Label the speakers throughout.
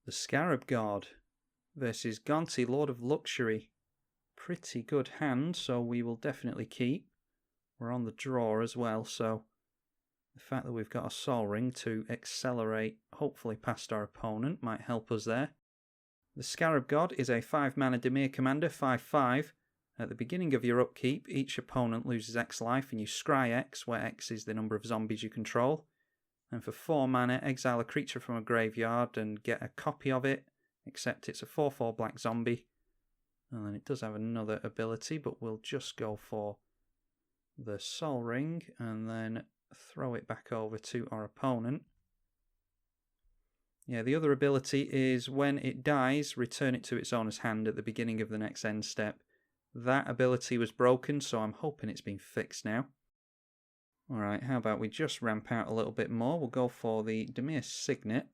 Speaker 1: The Scarab God versus Gonti, Lord of Luxury. Pretty good hand, so we will definitely keep. We're on the draw as well, so the fact that we've got a Soul Ring to accelerate, hopefully past our opponent, might help us there. The Scarab God is a 5-mana Dimir commander, 5/5. At the beginning of your upkeep, each opponent loses X life, and you scry X, where X is the number of zombies you control. And for 4 mana, exile a creature from a graveyard and get a copy of it, except it's a 4/4 black zombie. And then it does have another ability, but we'll just go for the Soul Ring and then throw it back over to our opponent. Yeah, the other ability is when it dies, return it to its owner's hand at the beginning of the next end step. That ability was broken, so I'm hoping it's been fixed now. Alright, how about we just ramp out a little bit more. We'll go for the Dimir Signet.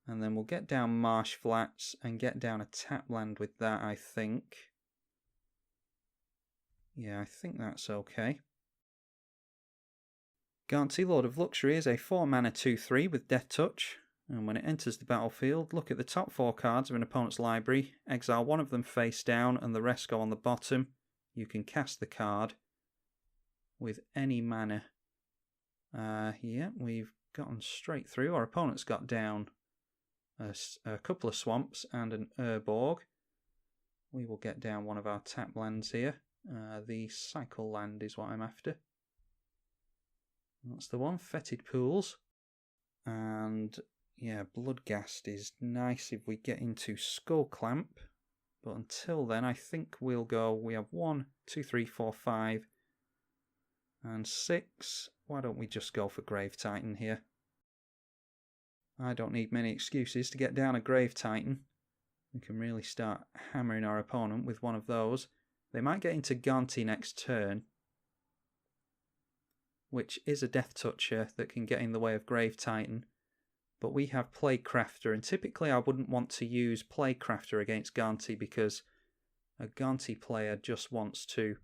Speaker 1: And then we'll get down Marsh Flats and get down a tap land with that, I think. Yeah, I think that's okay. Gonti, Lord of Luxury, is a 4-mana 2/3 with Death Touch. And when it enters the battlefield, look at the top 4 cards of an opponent's library, exile one of them face down and the rest go on the bottom. You can cast the card with any mana. Yeah, we've gotten straight through. Our opponent's got down a couple of swamps and an Urborg. We will get down one of our tap lands here. The Cycle Land is what I'm after. That's the one, Fetid Pools. And yeah, Bloodghast is nice if we get into Skull Clamp. But until then, I think we'll go. We have 1, 2, 3, 4, 5, and 6. Why don't we just go for Grave Titan here? I don't need many excuses to get down a Grave Titan. We can really start hammering our opponent with one of those. They might get into Gonti next turn, which is a Death Toucher that can get in the way of Grave Titan. But we have Plague Crafter, and typically I wouldn't want to use Plague Crafter against Gonti because a Gonti player just wants to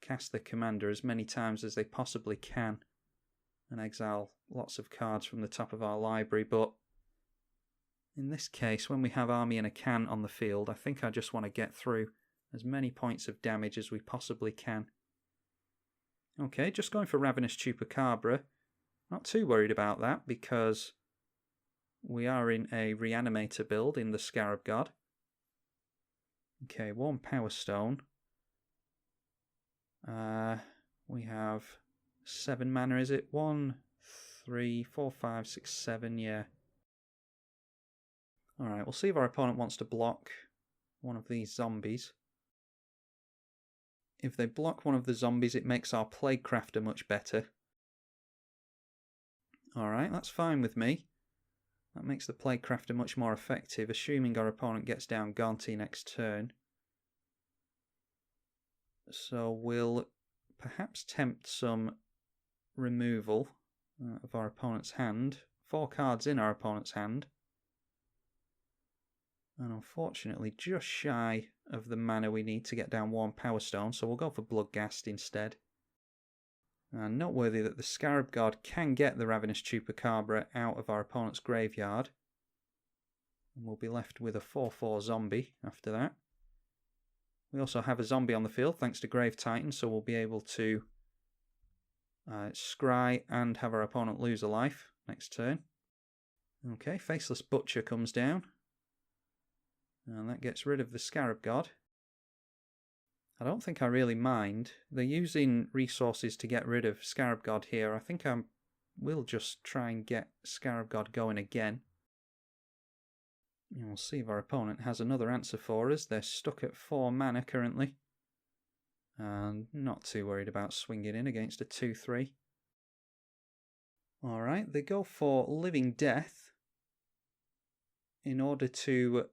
Speaker 1: cast the commander as many times as they possibly can and exile lots of cards from the top of our library. But in this case, when we have Army in a Can on the field, I think I just want to get through as many points of damage as we possibly can. Okay, just going for Ravenous Chupacabra. Not too worried about that because we are in a Reanimator build in the Scarab God. Okay, 1 Power Stone. We have 7 mana, is it? 1, 3, 4, 5, 6, 7, yeah. Alright, we'll see if our opponent wants to block one of these zombies. If they block one of the zombies, it makes our Plague Crafter much better. Alright, that's fine with me. That makes the Plague Crafter much more effective, assuming our opponent gets down Gonti next turn. So we'll perhaps tempt some removal of our opponent's hand. 4 cards in our opponent's hand. And unfortunately just shy of the mana we need to get down 1 Power Stone, so we'll go for Bloodghast instead. And noteworthy that the Scarab God can get the Ravenous Chupacabra out of our opponent's graveyard. And we'll be left with a 4/4 zombie after that. We also have a zombie on the field thanks to Grave Titan, so we'll be able to scry and have our opponent lose a life next turn. Okay, Faceless Butcher comes down. And that gets rid of the Scarab God. I don't think I really mind. They're using resources to get rid of Scarab God here. I think I will just try and get Scarab God going again. And we'll see if our opponent has another answer for us. They're stuck at 4 mana currently. And not too worried about swinging in against a 2/3. Alright, they go for Living Death in order to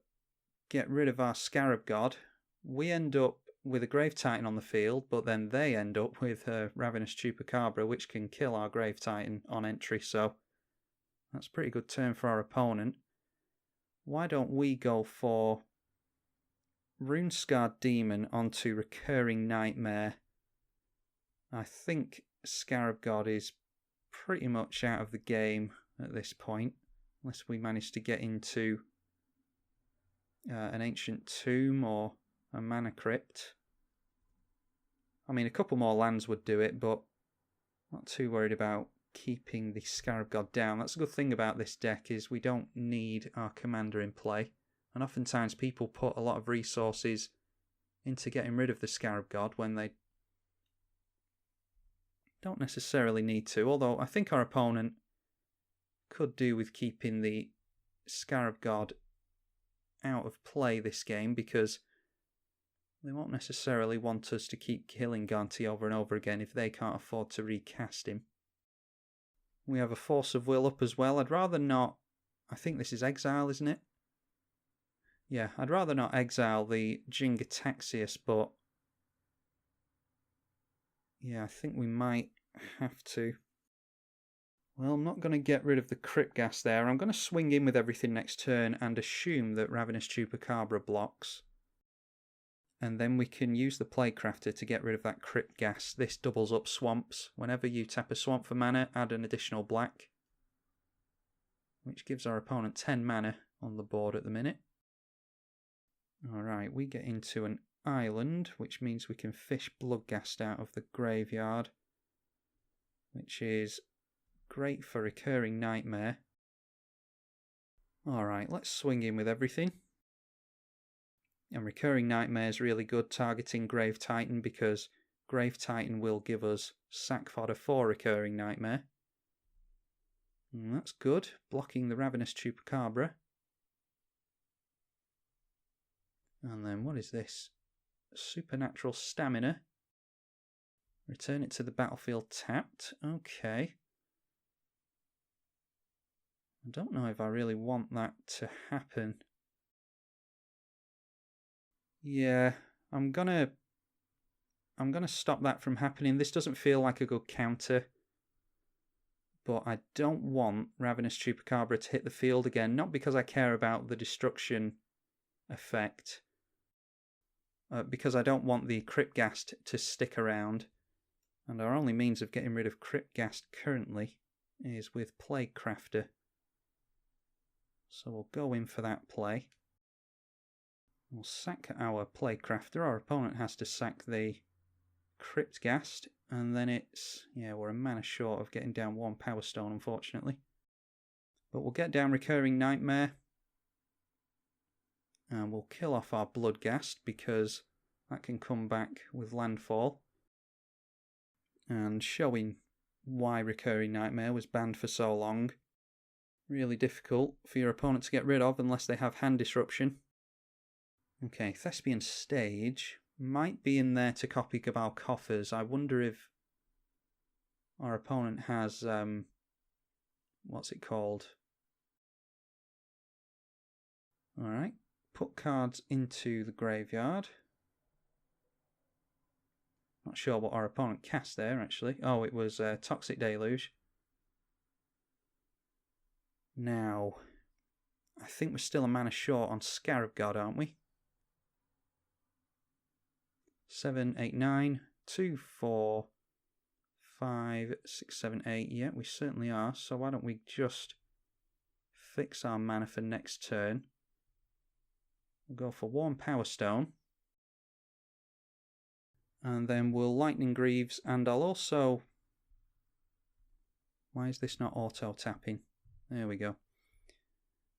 Speaker 1: get rid of our Scarab God. We end up with a Grave Titan on the field, but then they end up with a Ravenous Chupacabra, which can kill our Grave Titan on entry, so that's a pretty good turn for our opponent. Why don't we go for Runescarred Demon onto Recurring Nightmare? I think Scarab God is pretty much out of the game at this point. Unless we manage to get into an ancient tomb or a mana crypt. I mean, a couple more lands would do it, but not too worried about keeping the Scarab God down. That's a good thing about this deck, is we don't need our commander in play. And oftentimes people put a lot of resources into getting rid of the Scarab God when they don't necessarily need to. Although I think our opponent could do with keeping the Scarab God out of play this game, because they won't necessarily want us to keep killing Gonti over and over again if they can't afford to recast him. We have a Force of Will up as well. I'd rather not... I think this is Exile, isn't it? Yeah, I'd rather not exile the Jingataxius, but... yeah, I think we might have to. Well, I'm not going to get rid of the Crypt Gas there. I'm going to swing in with everything next turn and assume that Ravenous Chupacabra blocks. And then we can use the Plaguecrafter to get rid of that Crypt Gas. This doubles up swamps. Whenever you tap a swamp for mana, add an additional black, which gives our opponent 10 mana on the board at the minute. Alright, we get into an island, which means we can fish Bloodghast out of the graveyard, which is great for Recurring Nightmare. Alright, let's swing in with everything. And Recurring Nightmare is really good targeting Grave Titan, because Grave Titan will give us sack fodder for Recurring Nightmare. And that's good, blocking the Ravenous Chupacabra. And then what is this? Supernatural Stamina. Return it to the battlefield tapped. Okay. I don't know if I really want that to happen. Yeah, I'm gonna stop that from happening. This doesn't feel like a good counter. But I don't want Ravenous Chupacabra to hit the field again, not because I care about the destruction effect, because I don't want the Cryptghast to stick around. And our only means of getting rid of Cryptghast currently is with Plaguecrafter. So we'll go in for that play. We'll sack our Plaguecrafter. Our opponent has to sack the Cryptghast, and then it's... yeah, we're a mana short of getting down one Power Stone, unfortunately. But we'll get down Recurring Nightmare, and we'll kill off our Bloodghast, because that can come back with landfall. And showing why Recurring Nightmare was banned for so long. Really difficult for your opponent to get rid of unless they have hand disruption. Okay, Thespian Stage might be in there to copy Cabal Coffers. I wonder if our opponent has, what's it called? Alright, put cards into the graveyard. Not sure what our opponent cast there, actually. Oh, it was Toxic Deluge. Now, I think we're still a mana short on Scarab God, aren't we? 7, 8, 9, 2, 4, 5, 6, 7, 8. Yeah, we certainly are. So why don't we just fix our mana for next turn? We'll go for one Power Stone. And then we'll Lightning Greaves, and I'll also... why is this not auto-tapping? There we go.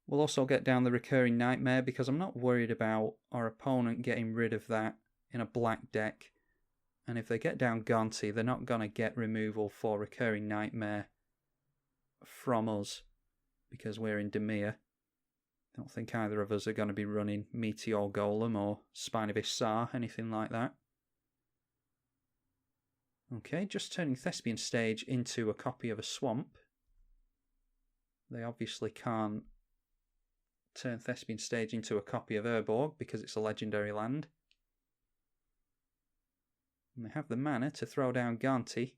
Speaker 1: We'll also get down the Recurring Nightmare, because I'm not worried about our opponent getting rid of that in a black deck. And if they get down Gonti, they're not going to get removal for Recurring Nightmare from us, because we're in Dimir. I don't think either of us are going to be running Meteor Golem or Spine of Issar, anything like that. Okay, just turning Thespian Stage into a copy of a swamp. They obviously can't turn Thespian Stage into a copy of Urborg because it's a legendary land. And they have the mana to throw down Gonti.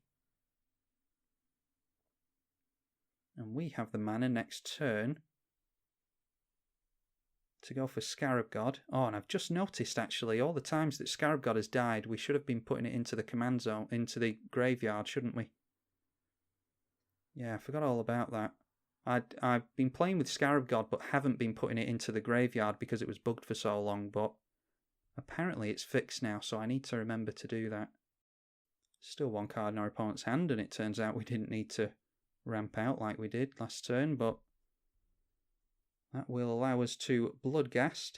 Speaker 1: And we have the mana next turn to go for Scarab God. Oh, and I've just noticed, actually, all the times that Scarab God has died, we should have been putting it into the command zone, into the graveyard, shouldn't we? Yeah, I forgot all about that. I've been playing with Scarab God, but haven't been putting it into the graveyard because it was bugged for so long, but apparently it's fixed now, so I need to remember to do that. Still one card in our opponent's hand, and it turns out we didn't need to ramp out like we did last turn, but that will allow us to Bloodghast.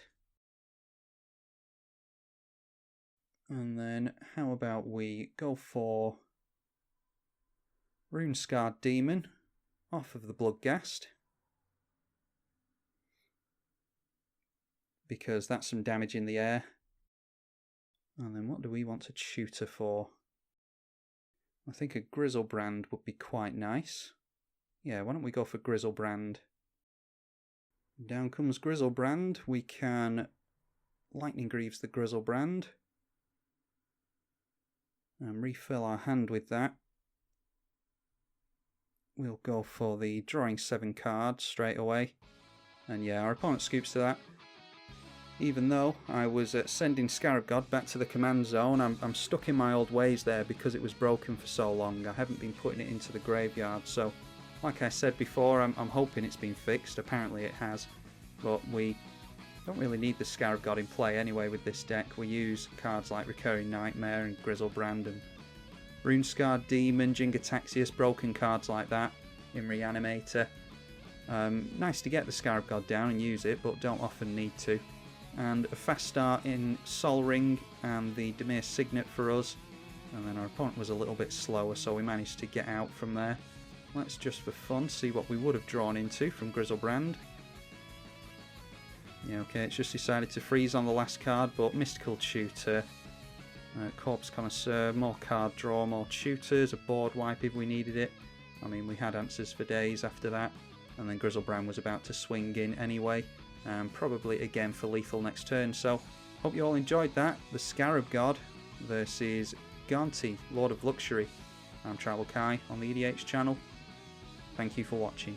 Speaker 1: And then how about we go for Rune-Scarred Demon off of the Bloodghast, because that's some damage in the air. And then what do we want to tutor for? I think a Grizzlebrand would be quite nice. Yeah, why don't we go for Grizzlebrand? Down comes Grizzlebrand. We can Lightning Greaves the Grizzlebrand and refill our hand with that. We'll go for the drawing 7 cards straight away. And yeah, our opponent scoops to that. Even though I was sending Scarab God back to the command zone, I'm stuck in my old ways there because it was broken for so long. I haven't been putting it into the graveyard, so like I said before, I'm hoping it's been fixed. Apparently it has, but we don't really need the Scarab God in play anyway with this deck. We use cards like Recurring Nightmare and Grizzlebrand and Rune-Scarred Demon, Jingataxius, broken cards like that in Reanimator. Nice to get the Scarab God down and use it, but don't often need to. And a fast start in Sol Ring and the Dimir Signet for us. And then our opponent was a little bit slower, so we managed to get out from there. Let's just for fun see what we would have drawn into from Grizzlebrand. Yeah, okay, it's just decided to freeze on the last card, but Mystical Tutor, Corpse Connoisseur, more card draw, more tutors, a board wipe if we needed it. I mean, we had answers for days after that. And then Grizzlebrand was about to swing in anyway. Probably again for lethal next turn. So, hope you all enjoyed that. The Scarab God versus Gonti, Lord of Luxury. I'm tribalkai on the EDH channel. Thank you for watching.